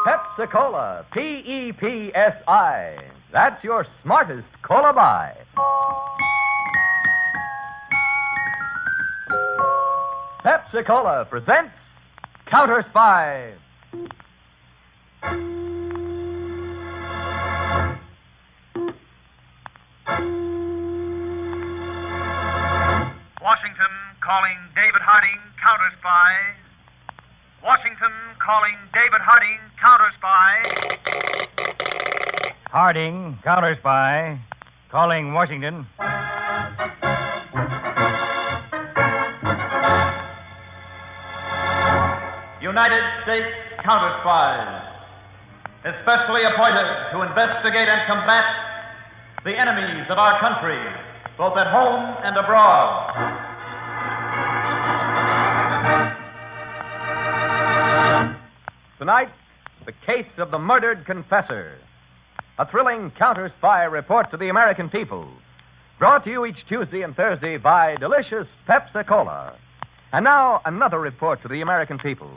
Pepsi-Cola, P-E-P-S-I. That's your smartest cola buy. Pepsi-Cola presents CounterSpy. Washington calling David Harding, CounterSpy. Washington calling David Harding, CounterSpy. Harding, CounterSpy. Calling Washington. United States CounterSpies, especially appointed to investigate and combat the enemies of our country, both at home and abroad. Tonight, the case of the murdered confessor. A thrilling counter-spy report to the American people. Brought to you each Tuesday and Thursday by delicious Pepsi-Cola. And now, another report to the American people.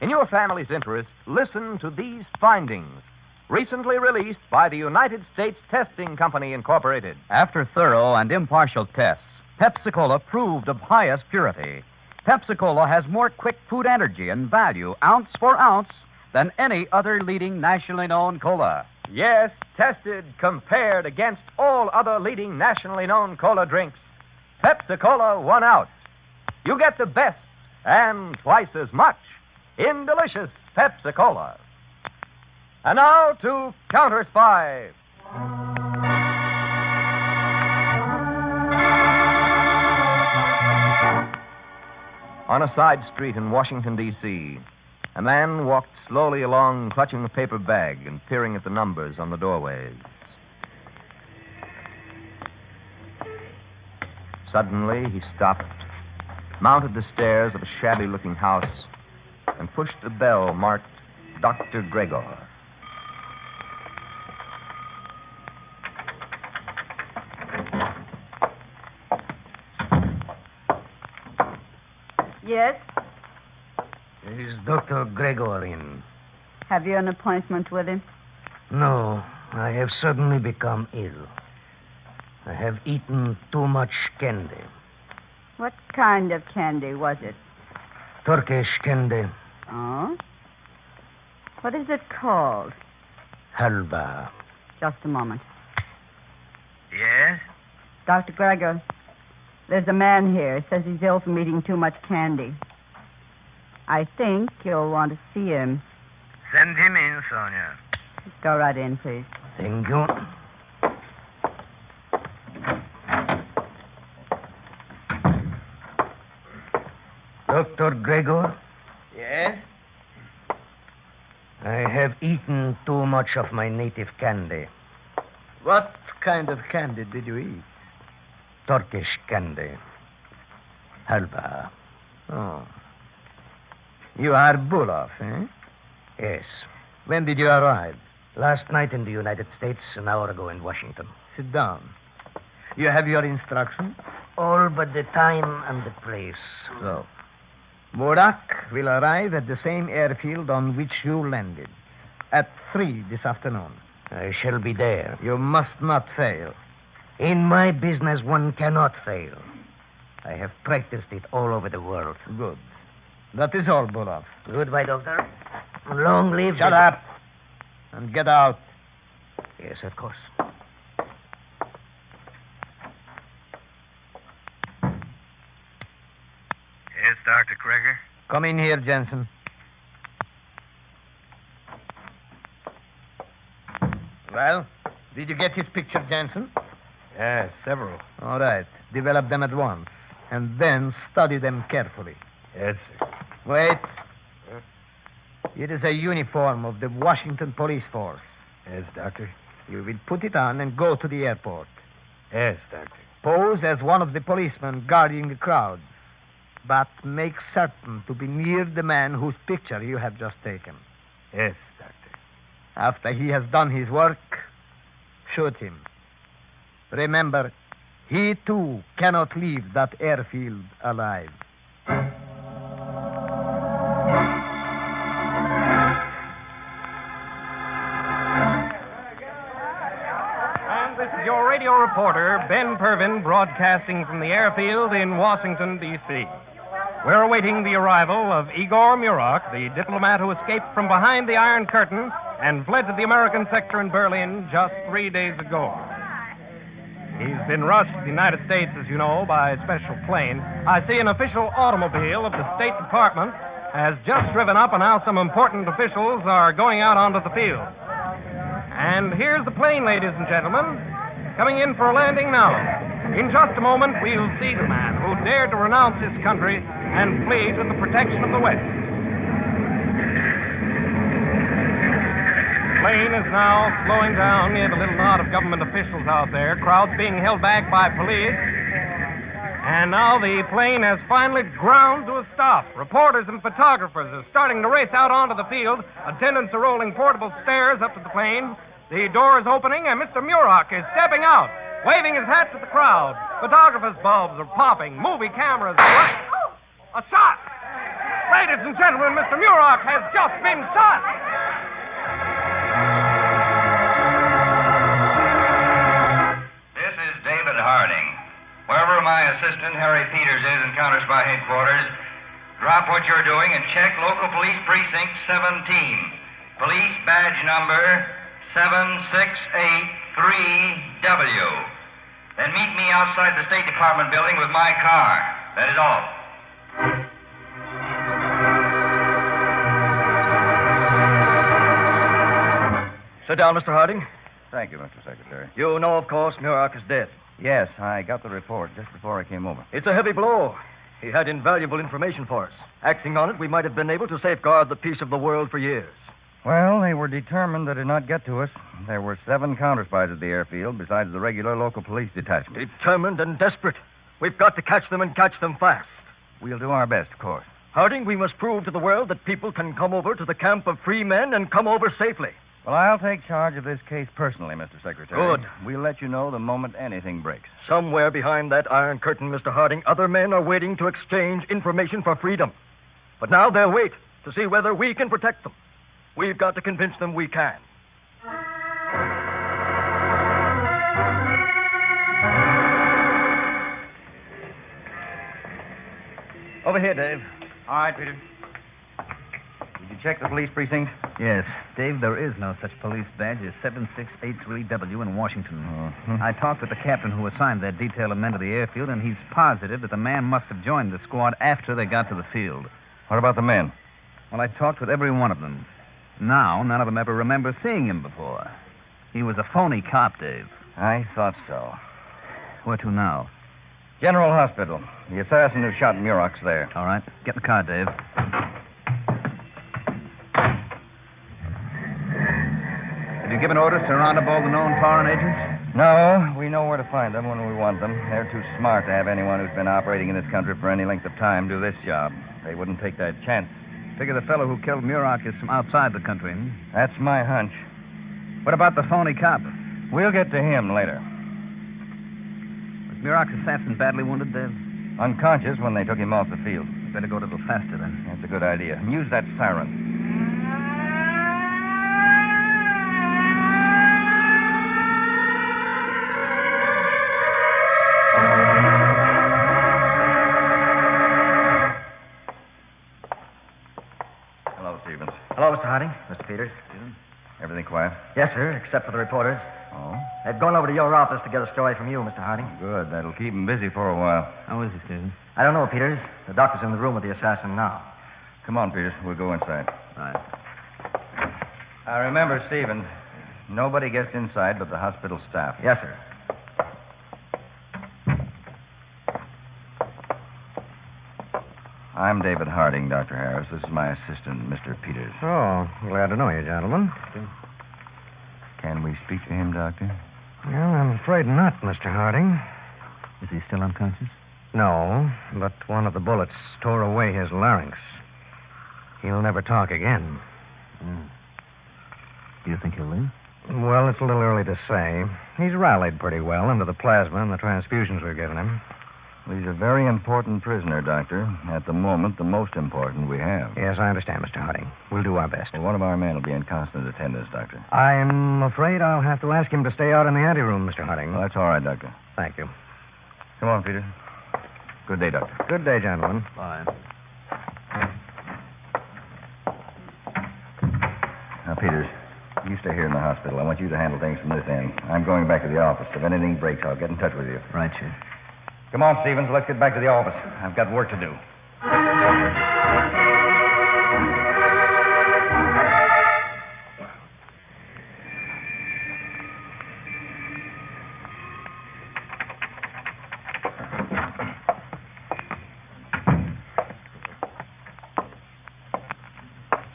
In your family's interest, listen to these findings. Recently released by the United States Testing Company, Incorporated. After thorough and impartial tests, Pepsi-Cola proved of highest purity. Pepsi-Cola has more quick food energy and value, ounce for ounce, than any other leading nationally known cola. Yes, tested, compared against all other leading nationally known cola drinks. Pepsi-Cola won out. You get the best and twice as much in delicious Pepsi-Cola. And now to CounterSpy. On a side street in Washington, D.C., a man walked slowly along, clutching a paper bag and peering at the numbers on the doorways. Suddenly, he stopped, mounted the stairs of a shabby-looking house, and pushed a bell marked Dr. Gregor. Yes? Is Dr. Gregor in? Have you an appointment with him? No, I have suddenly become ill. I have eaten too much candy. What kind of candy was it? Turkish candy. Oh? What is it called? Halva. Just a moment. Yes? Dr. Gregor, there's a man here. Says he's ill from eating too much candy. I think you'll want to see him. Send him in, Sonia. Go right in, please. Thank you. Dr. Gregor? Yes? I have eaten too much of my native candy. What kind of candy did you eat? Turkish candy. Halva. Oh. You are Bulov, eh? Yes. When did you arrive? Last night in the United States, an hour ago in Washington. Sit down. You have your instructions? All but the time and the place. So. Murak will arrive at the same airfield on which you landed. At 3 this afternoon. I shall be there. You must not fail. In my business, one cannot fail. I have practiced it all over the world. Good. That is all, Bulov. Goodbye, Doctor. Long live... Shut up. And get out. Yes, of course. Yes, Dr. Kreger? Come in here, Jensen. Well, did you get his picture, Jensen? Yes, several. All right. Develop them at once. And then study them carefully. Yes, sir. Wait. It is a uniform of the Washington Police Force. Yes, Doctor. You will put it on and go to the airport. Yes, Doctor. Pose as one of the policemen guarding the crowds. But make certain to be near the man whose picture you have just taken. Yes, Doctor. After he has done his work, shoot him. Remember, he too cannot leave that airfield alive. reporter Ben Pervin broadcasting from the airfield in Washington, D.C. We're awaiting the arrival of Igor Murak, the diplomat who escaped from behind the Iron Curtain and fled to the American sector in Berlin just 3 days ago. He's been rushed to the United States, as you know, by a special plane. I see an official automobile of the State Department has just driven up, and now some important officials are going out onto the field. And here's the plane, ladies and gentlemen, coming in for a landing now. In just a moment, we'll see the man who dared to renounce his country and flee to the protection of the West. The plane is now slowing down near the little knot of government officials out there, crowds being held back by police. And now the plane has finally ground to a stop. Reporters and photographers are starting to race out onto the field. Attendants are rolling portable stairs up to the plane. The door is opening, and Mr. Murak is stepping out, waving his hat to the crowd. Photographers' bulbs are popping. Movie cameras are... A shot! Ladies and gentlemen, Mr. Murak has just been shot! This is David Harding. Wherever my assistant, Harry Peters, is in CounterSpy headquarters, drop what you're doing and check local police precinct 17. Police badge number 7683W. Then meet me outside the State Department building with my car. That is all. Sit down, Mr. Harding. Thank you, Mr. Secretary. You know, of course, Murak is dead. Yes, I got the report just before I came over. It's a heavy blow. He had invaluable information for us. Acting on it, we might have been able to safeguard the peace of the world for years. Well, they were determined that it not get to us. There were 7 counterspies at the airfield, besides the regular local police detachment. Determined and desperate. We've got to catch them and catch them fast. We'll do our best, of course. Harding, we must prove to the world that people can come over to the camp of free men and come over safely. Well, I'll take charge of this case personally, Mr. Secretary. Good. We'll let you know the moment anything breaks. Somewhere behind that iron curtain, Mr. Harding, other men are waiting to exchange information for freedom. But now they'll wait to see whether we can protect them. We've got to convince them we can. Over here, Dave. All right, Peter. Did you check the police precinct? Yes. Dave, there is no such police badge as 7683W in Washington. Mm-hmm. I talked with the captain who assigned that detail of men to the airfield, and he's positive that the man must have joined the squad after they got to the field. What about the men? Well, I talked with every one of them. Now, none of them ever remember seeing him before. He was a phony cop, Dave. I thought so. Where to now? General Hospital. The assassin who shot Murak's there. All right. Get in the car, Dave. Have you given orders to round up all the known foreign agents? No, we know where to find them when we want them. They're too smart to have anyone who's been operating in this country for any length of time do this job. They wouldn't take that chance. Figure the fellow who killed Murak is from outside the country. That's my hunch. What about the phony cop? We'll get to him later. Was Murak's assassin badly wounded, Dave? Unconscious when they took him off the field. Better go a little faster, then. That's a good idea. And use that siren. Hello, Stevens. Hello, Mr. Harding. Mr. Peters. Everything quiet? Yes, sir, except for the reporters. Oh? They've gone over to your office to get a story from you, Mr. Harding. Good. That'll keep him busy for a while. How is he, Stephen? I don't know, Peters. The doctor's in the room with the assassin now. Come on, Peters. We'll go inside. All right. Remember, Stevens, nobody gets inside but the hospital staff. Yes, sir. I'm David Harding, Dr. Harris. This is my assistant, Mr. Peters. Oh, glad to know you, gentlemen. Can we speak to him, Doctor? Well, I'm afraid not, Mr. Harding. Is he still unconscious? No, but one of the bullets tore away his larynx. He'll never talk again. Do you think he'll live? Well, it's a little early to say. He's rallied pretty well under the plasma and the transfusions we've given him. Well, he's a very important prisoner, Doctor. At the moment, the most important we have. Yes, I understand, Mr. Harding. We'll do our best. Well, one of our men will be in constant attendance, Doctor. I'm afraid I'll have to ask him to stay out in the anteroom, Mr. Harding. Well, that's all right, Doctor. Thank you. Come on, Peter. Good day, Doctor. Good day, gentlemen. Fine. Now, Peters, you stay here in the hospital. I want you to handle things from this end. I'm going back to the office. If anything breaks, I'll get in touch with you. Right, Chief. Come on, Stevens. Let's get back to the office. I've got work to do.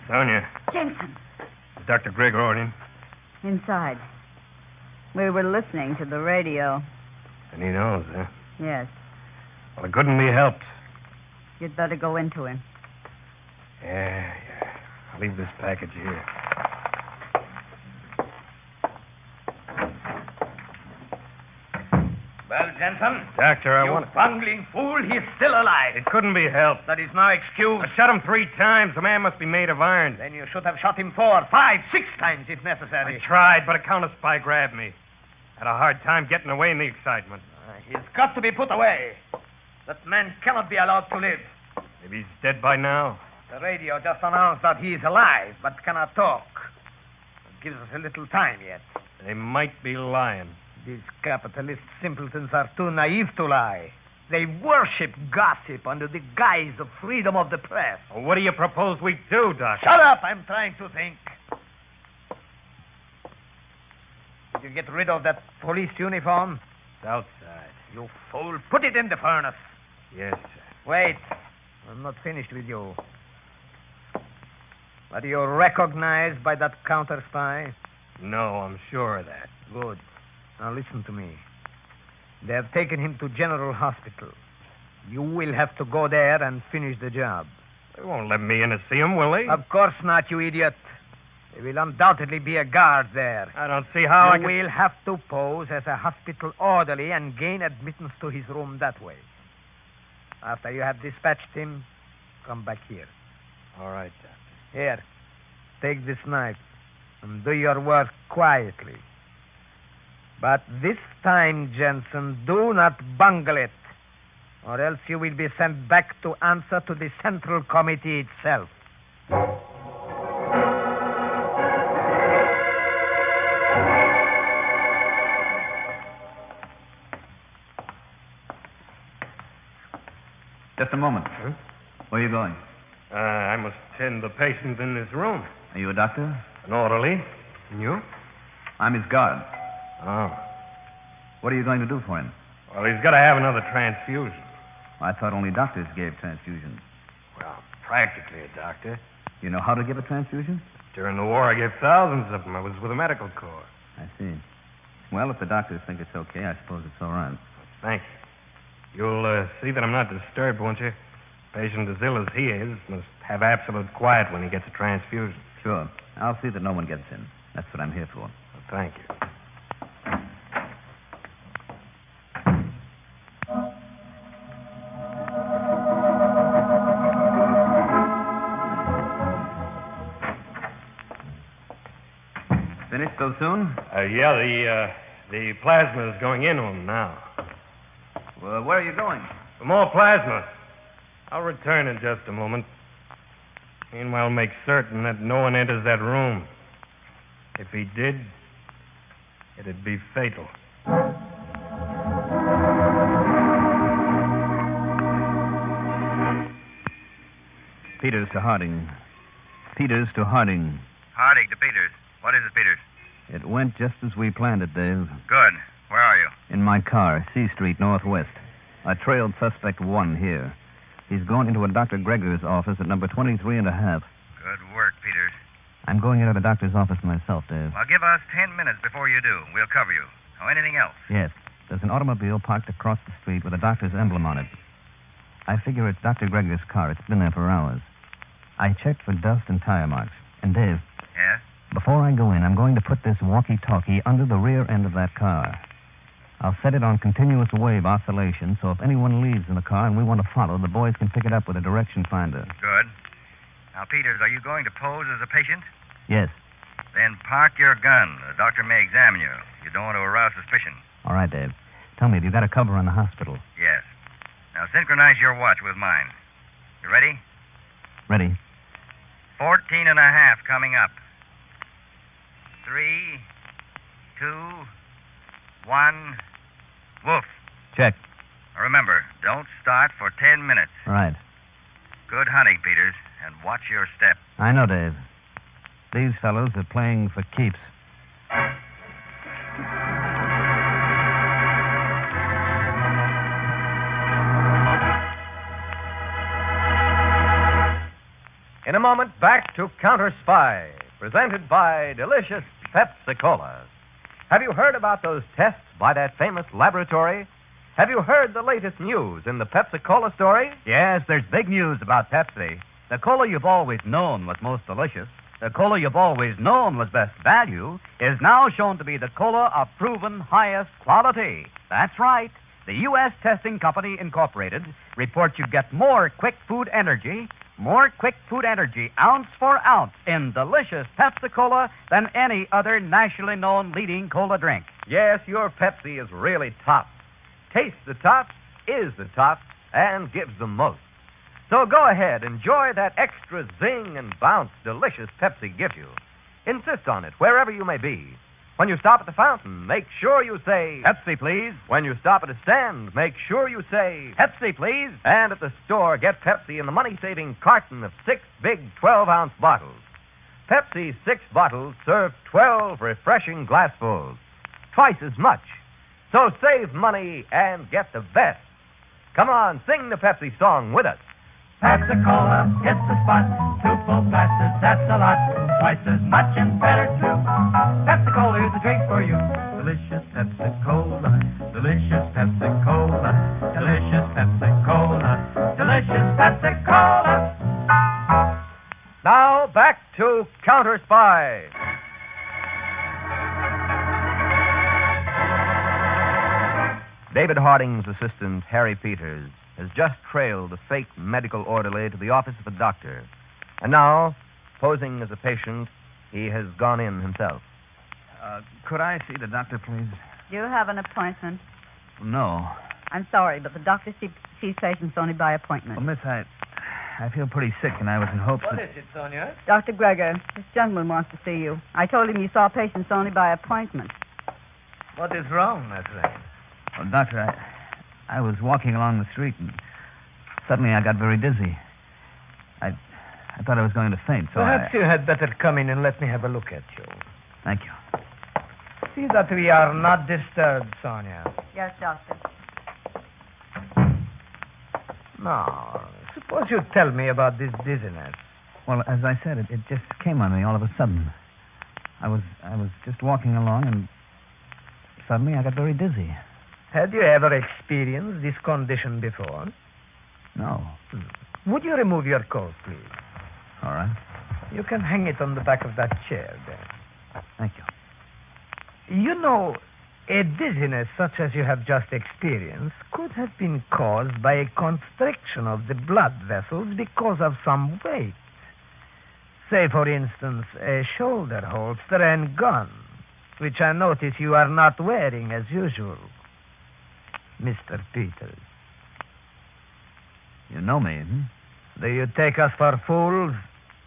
Sonia, Jensen, is Dr. Gregor in? inside. We were listening to the radio. And he knows, huh? Yes. Well, it couldn't be helped. You'd better go into him. Yeah. I'll leave this package here. Well, Jensen, Doctor, you bungling fool, he's still alive. It couldn't be helped. That is no excuse. I shot him 3 times. The man must be made of iron. Then you should have shot him 4, 5, 6 times if necessary. I tried, but a counter-spy grabbed me. Had a hard time getting away in the excitement. He's got to be put away. That man cannot be allowed to live. Maybe he's dead by now. The radio just announced that he is alive, but cannot talk. It gives us a little time yet. They might be lying. These capitalist simpletons are too naive to lie. They worship gossip under the guise of freedom of the press. Well, what do you propose we do, Doctor? Shut up! I'm trying to think. Did you get rid of that police uniform? It's outside. You fool. Put it in the furnace. Yes, sir. Wait. I'm not finished with you. Are you recognized by that counter-spy? No, I'm sure of that. Good. Now listen to me. They have taken him to General Hospital. You will have to go there and finish the job. They won't let me in to see him, will they? Of course not, you idiot. There will undoubtedly be a guard there. I don't see how You will have to pose as a hospital orderly and gain admittance to his room that way. After you have dispatched him, come back here. All right, Doctor. Here, take this knife and do your work quietly. But this time, Jensen, do not bungle it, or else you will be sent back to answer to the Central Committee itself. Just a moment. Huh? Where are you going? I must tend the patient in this room. Are you a doctor? An orderly. And you? I'm his guard. Oh. What are you going to do for him? Well, he's got to have another transfusion. I thought only doctors gave transfusions. Well, practically a doctor. You know how to give a transfusion? During the war, I gave thousands of them. I was with the medical corps. I see. Well, if the doctors think it's okay, I suppose it's all right. Thank you. You'll see that I'm not disturbed, won't you? Patient as ill as he is must have absolute quiet when he gets a transfusion. Sure. I'll see that no one gets in. That's what I'm here for. Well, thank you. Finished so soon? Yeah, the plasma is going in on him now. Well, where are you going? For more plasma. I'll return in just a moment. Meanwhile, make certain that no one enters that room. If he did, it'd be fatal. Peters to Harding. Peters to Harding. Harding to Peters. What is it, Peters? It went just as we planned it, Dave. Good. Where are you? In my car, C Street, Northwest. I trailed suspect 1 here. He's gone into a Dr. Gregor's office at number 23 and a half. Good work, Peters. I'm going into the doctor's office myself, Dave. Well, give us 10 minutes before you do. We'll cover you. Oh, anything else? Yes. There's an automobile parked across the street with a doctor's emblem on it. I figure it's Dr. Gregor's car. It's been there for hours. I checked for dust and tire marks. And, Dave, Yes? before I go in, I'm going to put this walkie-talkie under the rear end of that car. I'll set it on continuous wave oscillation, so if anyone leaves in the car and we want to follow, the boys can pick it up with a direction finder. Good. Now, Peters, are you going to pose as a patient? Yes. Then park your gun. The doctor may examine you. You don't want to arouse suspicion. All right, Dave. Tell me, have you got a cover on the hospital? Yes. Now, synchronize your watch with mine. You ready? Ready. 14 and a half coming up. 3, 2, 1, woof. Check. Now remember, don't start for 10 minutes. Right. Good hunting, Peters, and watch your step. I know, Dave. These fellows are playing for keeps. In a moment, back to CounterSpy, presented by delicious Pepsi-Cola. Have you heard about those tests by that famous laboratory? Have you heard the latest news in the Pepsi-Cola story? Yes, there's big news about Pepsi. The cola you've always known was most delicious, the cola you've always known was best value, is now shown to be the cola of proven highest quality. That's right. The U.S. Testing Company Incorporated reports you get more quick food energy ounce for ounce in delicious Pepsi-Cola than any other nationally known leading cola drink. Yes, your Pepsi is really tops. Tastes the tops, is the tops, and gives the most. So go ahead, enjoy that extra zing and bounce delicious Pepsi gives you. Insist on it wherever you may be. When you stop at the fountain, make sure you say, Pepsi, please. When you stop at a stand, make sure you say, Pepsi, please. And at the store, get Pepsi in the money-saving carton of 6 big 12-ounce bottles. Pepsi's 6 bottles serve 12 refreshing glassfuls, twice as much. So save money and get the best. Come on, sing the Pepsi song with us. Pepsi-Cola hits the spot. 2 full glasses, that's a lot. Twice as much and better, too. Pepsi-Cola is a drink for you. Delicious Pepsi-Cola. Delicious Pepsi-Cola. Delicious Pepsi-Cola. Delicious Pepsi-Cola. Now, back to CounterSpy. David Harding's assistant, Harry Peters, has just trailed a fake medical orderly to the office of a doctor. And now, posing as a patient, he has gone in himself. Could I see the doctor, please? Do you have an appointment? No. I'm sorry, but the doctor sees patients only by appointment. Well, miss, I feel pretty sick, and I was in hopes What that... is it, Sonia? Dr. Gregor, this gentleman wants to see you. I told him you saw patients only by appointment. What is wrong, my friend? Well, doctor, I was walking along the street, and suddenly I got very dizzy. I thought I was going to faint, so Perhaps you had better come in and let me have a look at you. Thank you. See that we are not disturbed, Sonia. Yes, doctor. Now, suppose you tell me about this dizziness. Well, as I said, it just came on me all of a sudden. I was just walking along, and suddenly I got very dizzy. Had you ever experienced this condition before? No. Would you remove your coat, please? All right. You can hang it on the back of that chair there. Thank you. You know, a dizziness such as you have just experienced could have been caused by a constriction of the blood vessels because of some weight. Say, for instance, a shoulder holster and gun, which I notice you are not wearing as usual. Mr. Peters. You know me, hmm? Do you take us for fools?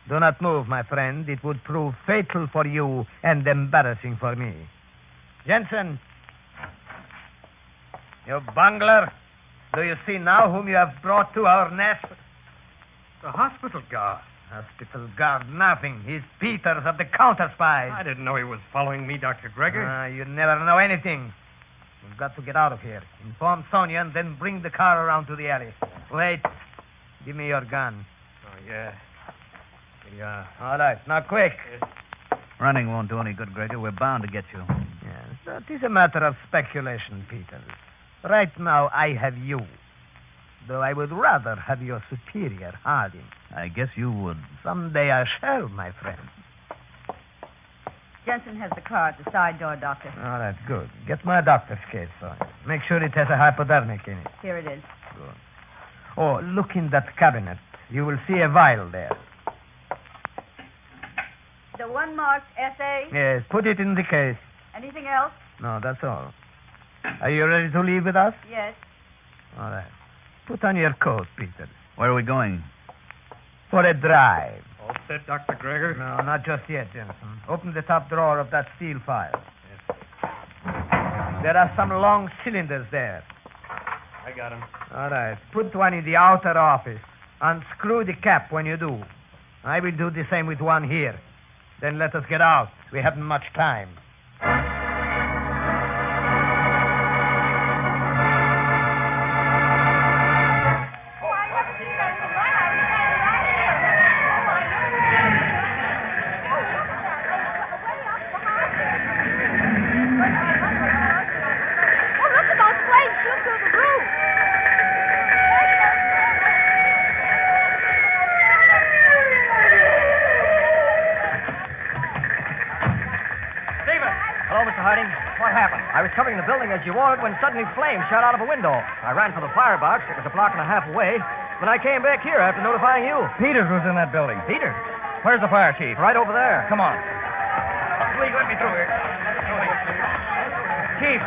Do not move, my friend. It would prove fatal for you and embarrassing for me. Jensen, you bungler. Do you see now whom you have brought to our nest? The hospital guard. Hospital guard, nothing. He's Peters of the CounterSpy. I didn't know he was following me, Dr. Gregor. You never know anything. We've got to get out of here. Inform Sonia and then bring the car around to the alley. Wait. Give me your gun. Oh, yeah. Yeah. All right. Now, quick. Running won't do any good, Gregor. We're bound to get you. Yes, that is a matter of speculation, Peters. Right now, I have you. Though I would rather have your superior, Harding. I guess you would. Someday I shall, my friend. Jensen has the car at the side door, Doctor. Oh, that's good. Get my doctor's case, Sonia. Make sure it has a hypodermic in it. Here it is. Good. Oh, look in that cabinet. You will see a vial there. The one marked SA? Yes, put it in the case. Anything else? No, that's all. Are you ready to leave with us? Yes. All right. Put on your coat, Peter. Where are we going? For a drive. All set, Dr. Gregor? No, not just yet, Jensen. Open the top drawer of that steel file. Yes. There are some long cylinders there. I got him. All right. Put one in the outer office. Unscrew the cap when you do. I will do the same with one here. Then let us get out. We haven't much time. Hello, Mr. Harding. What happened? I was covering the building as you ordered when suddenly flames shot out of a window. I ran for the firebox. It was a block and a half away. When I came back here after notifying you. Peters was in that building. Peters? Where's the fire chief? Right over there. Come on. Please let me through here. Chief,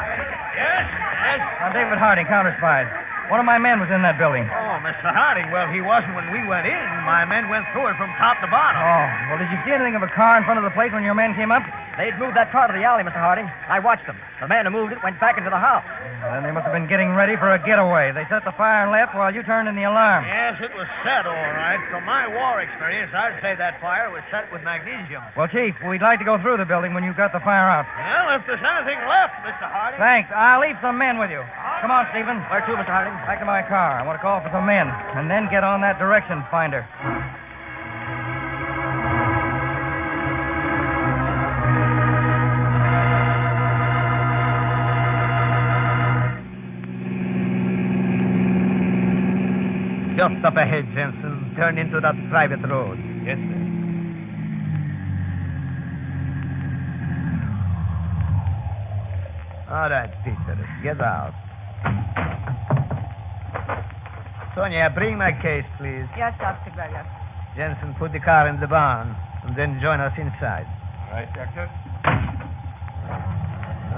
Yes? Yes? I'm David Harding, CounterSpy. One of my men was in that building. Oh, Mr. Harding. Well, he wasn't when we went in. My men went through it from top to bottom. Oh, well, did you see anything of a car in front of the place when your men came up? They'd moved that car to the alley, Mr. Harding. I watched them. The man who moved it went back into the house. Then they must have been getting ready for a getaway. They set the fire and left while you turned in the alarm. Yes, it was set all right. From my war experience, I'd say that fire was set with magnesium. Well, Chief, we'd like to go through the building when you've got the fire out. Well, if there's anything left, Mr. Harding. Thanks. I'll leave some men with you. Come on, Stephen. Where to, Mr. Harding? Back to my car. I want to call for some men, and then get on that direction finder. Just up ahead, Jensen. Turn into that private road. Yes, sir. All right, Peter. Get out. Sonia, bring my case, please. Yes, Dr. Gregor. Jensen, put the car in the barn, and then join us inside. All right, Doctor.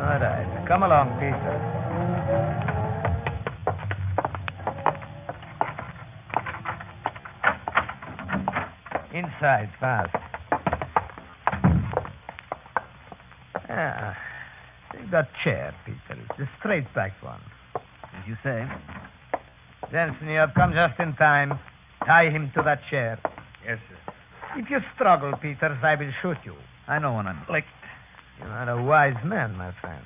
All right. Come along, Peter. Inside, fast. Take that chair, Peter. It's the straight-backed one. As you say. Jensen, you have come just in time. Tie him to that chair. Yes, sir. If you struggle, Peters, I will shoot you. I know when I'm licked. You are a wise man, my friend.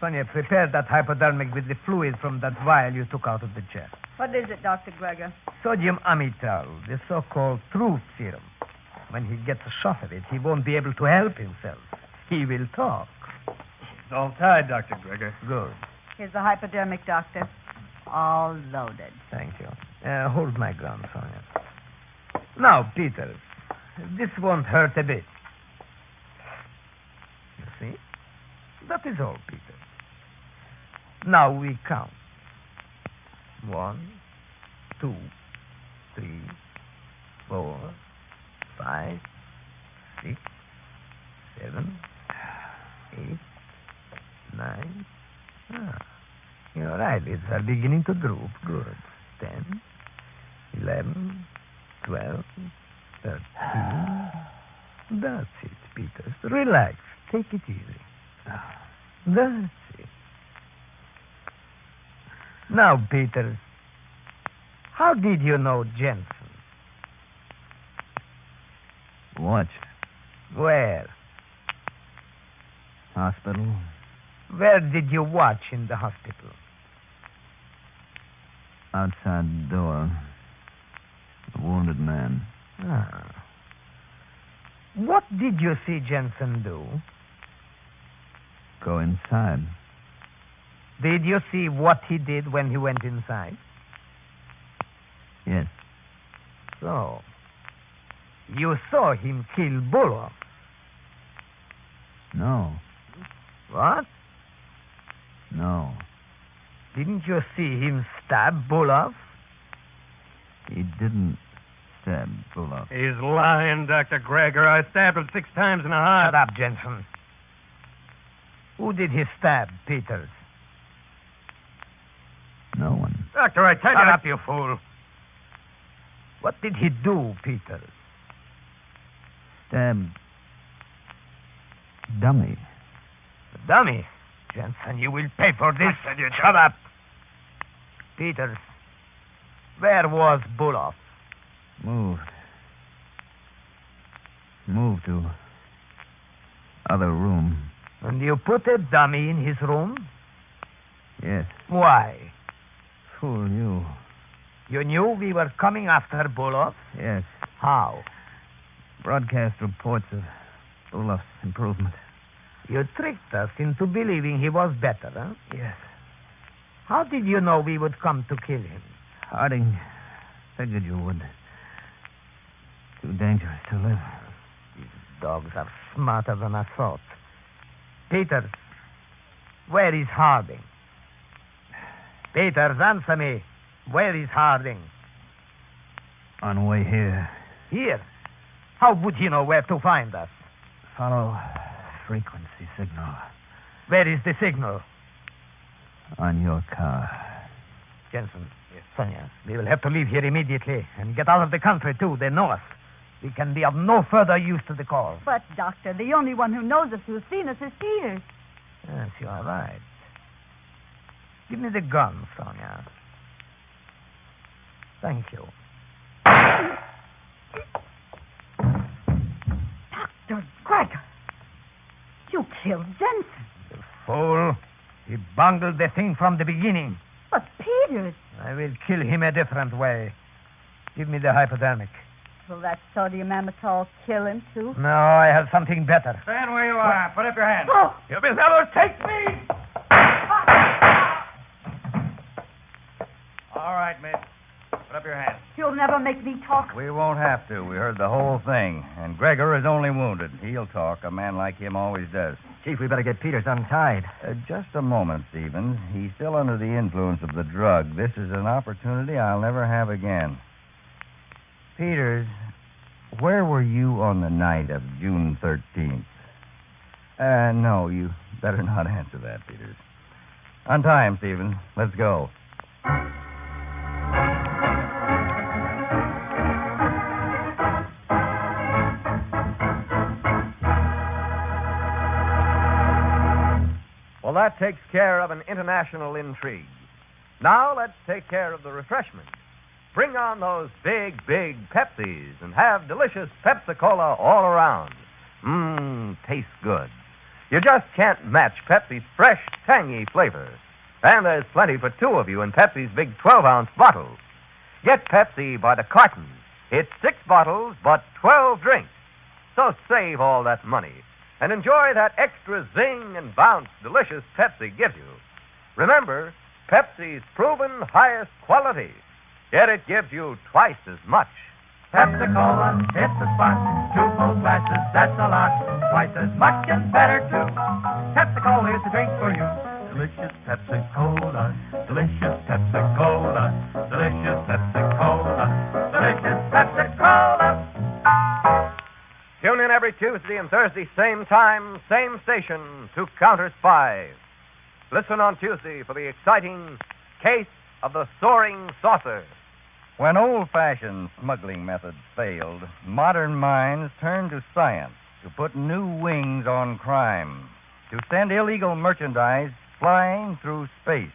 Sonia, prepare that hypodermic with the fluid from that vial you took out of the chair. What is it, Dr. Gregor? Sodium amytal, the so-called truth serum. When he gets a shot of it, he won't be able to help himself. He will talk. It's all tied, Dr. Gregor. Good. Here's the hypodermic, Doctor. All loaded. Thank you. Hold my gun, Sonia. Now, Peters, this won't hurt a bit. You see? That is all, Peters. Now we count. 1, 2, 3, 4, 5, 6, 7, 8, 9. Your eyelids are beginning to droop. Good. 10, 11, 12, 13. That's it, Peters. Relax. Take it easy. That's it. Now, Peters, how did you know Jensen? Watched. Where? Hospital. Where did you watch in the hospital? Outside the door. A wounded man. What did you see Jensen do? Go inside. Did you see what he did when he went inside? Yes. So, you saw him kill Bullock. No. What? No. Didn't you see him stab Bulov? He didn't stab Bulov. He's lying, Dr. Gregor. I stabbed him 6 times in the heart. Shut up, Jensen. Who did he stab, Peters? No one. Doctor, I tell you... Shut up, you fool. What did he do, Peters? Stabbed Dummy. The dummy? Jensen, you will pay for this. Shut up. Peters, where was Bulov? Moved to other room. And you put a dummy in his room? Yes. Why? Fool you. You knew we were coming after Bulov? Yes. How? Broadcast reports of Bulov's improvement. You tricked us into believing he was better, huh? Yes. How did you know we would come to kill him? Harding figured you would. Too dangerous to live. These dogs are smarter than I thought. Peters, where is Harding? Peters, answer me. Where is Harding? On way here. Here? How would he know where to find us? Follow frequency signal. Where is the signal? On your car. Jensen. Yes. Sonia, we will have to leave here immediately and get out of the country, too. They know us. We can be of no further use to the cause. But, Doctor, the only one who knows us, who's seen us, is Peters. Yes, you are right. Give me the gun, Sonia. Thank you. Dr. Gregor, you killed Jensen. The fool. He bungled the thing from the beginning. But Peters... I will kill him a different way. Give me the hypodermic. Will that sodium amytal kill him, too? No, I have something better. Stand where you are. Put up your hands. Oh! You will never take me! All right, miss. Put up your hands. You'll never make me talk. We won't have to. We heard the whole thing. And Gregor is only wounded. He'll talk. A man like him always does. Chief, we better get Peters untied. Just a moment, Stevens. He's still under the influence of the drug. This is an opportunity I'll never have again. Peters, where were you on the night of June 13th? No, you better not answer that, Peters. Untie him, Stevens. Let's go. Well, that takes care of an international intrigue. Now let's take care of the refreshment. Bring on those big Pepsis and have delicious Pepsi-Cola all around. Tastes good. You just can't match Pepsi's fresh, tangy flavor. And there's plenty for 2 of you in Pepsi's big 12-ounce bottles. Get Pepsi by the carton. It's 6 bottles, but 12 drinks. So save all that money and enjoy that extra zing and bounce delicious Pepsi gives you. Remember, Pepsi's proven highest quality. Yet it gives you twice as much. Pepsi-Cola, it's the spot. 2 full glasses, that's a lot. Twice as much and better, too. Pepsi-Cola is the drink for you. Delicious Pepsi-Cola. Delicious Pepsi-Cola. Delicious Pepsi-Cola. Delicious Pepsi-Cola. Tune in every Tuesday and Thursday, same time, same station, to CounterSpy. Listen on Tuesday for the exciting Case of the Soaring Saucer. When old-fashioned smuggling methods failed, modern minds turned to science to put new wings on crime, to send illegal merchandise flying through space.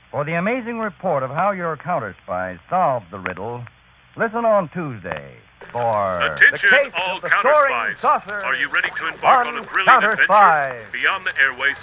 For the amazing report of how your counterspies solved the riddle, listen on Tuesday for... Attention, all counterspies. Are you ready to embark on a thrilling adventure beyond the airways?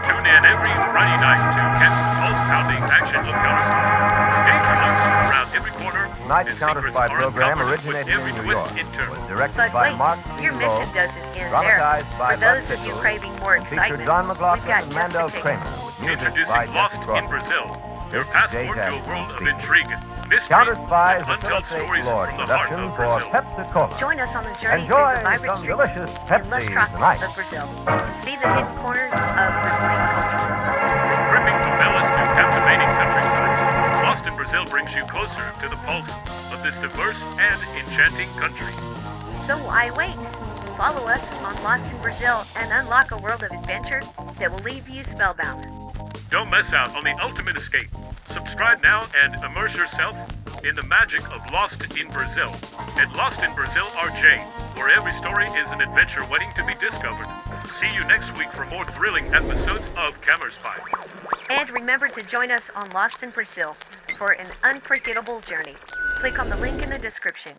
Tune in every Friday night to catch the pulse-pounding action of Counterspy. Danger lurks around every corner. Tonight's Counterspy program originated in New York. Was directed by Mark C. Your Lowe, mission doesn't end there. dramatized by For those Bud of you Mitchell, craving more and featured excitement, Don we've McLaughlin got and just Mandel the ticket. Kramer with music by Introducing Jesse Lost Crawford. in Brazil, your passport to a world of intrigue. mystery, CounterSpy and is a untold Philip stories Lord from the heart production of for Brazil. Pepsi-Cola. Join us on the journey Enjoy through the vibrant some streets delicious and lush Pepsi tropics tonight. of Brazil. See the hidden corners of Brazilian culture. From gripping favelas to captivating countrysides, Lost in Brazil brings you closer to the pulse of this diverse and enchanting country. So why wait? Follow us on Lost in Brazil and unlock a world of adventure that will leave you spellbound. Don't miss out on the ultimate escape. Subscribe now and immerse yourself in the magic of Lost in Brazil at Lost in Brazil RJ, where every story is an adventure waiting to be discovered. See you next week for more thrilling episodes of CounterSpy. And remember to join us on Lost in Brazil for an unforgettable journey. Click on the link in the description.